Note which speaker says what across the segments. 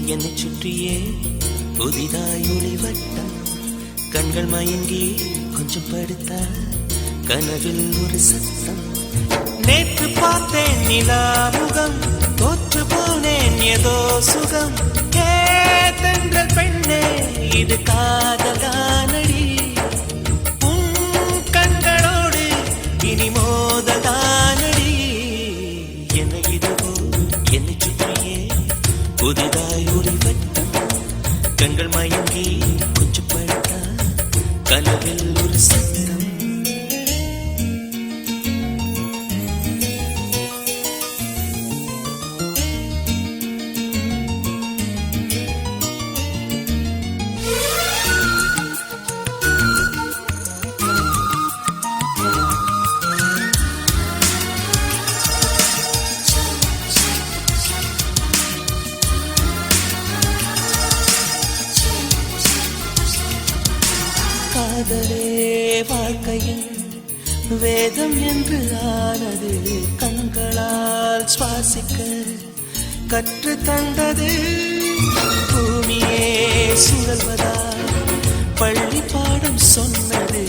Speaker 1: என்னை சுற்றியே புதிதாய் ஒளிவட்டம் கண்கள் மயங்கி கொஞ்சம் படுத்தா கனவில் ஒரு சத்தம் நேற்று பார்த்தேன் நிலா முகம் தோற்று போனேன் ஏதோ சுகம் கேதென்றல் பெண்ணே இது காதலானடி உன் கண்களோடு இனி மோதலானடி என்னை இதுவோ என்னை சுற்றியே புதிதாய் ஒளிவட்டம் கண்கள் மயங்கி கொஞ்சம் படுத்தா கனவில் ஒரு சத்தம் காதலே வாழ்க்கையின் வேதம் என்று ஆனது கண்களால் சுவாசிக்க கற்று தந்தது பூமியே சுழல்வதால் பள்ளி பாடம் சொன்னது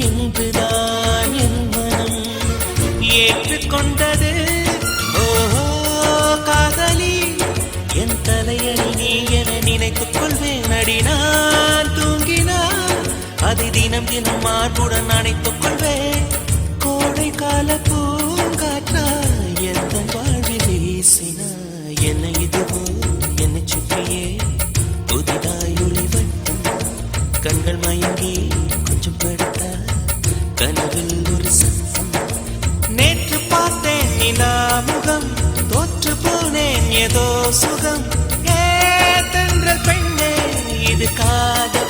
Speaker 1: இன்றுதான் என் மனம் ஏற்றுக்கொண்டது ஓஹோ காதலி என் தலையணி நீ என நினைத்துக் கொள்வேன் அடி நான் தூங்கினான் அதை தினம் தினம் மார்புடன் அணைத்துக் கொள்வேன் கோடை கால பூங்காற்றா எந்த வாழ்வில் வீசினா என்னை இதுவோ என்னை சுற்றியே புதிதாய் ஒளிவட்டம் கண்கள் மயங்கி கொஞ்சம் படுத்தா கனவில் ஒரு சத்தம் நேற்று பார்த்தேன் நிலா முகம் தோற்று போனேன் ஏதோ சுகம் ஏதென்ற பெண்ணே இது காதல்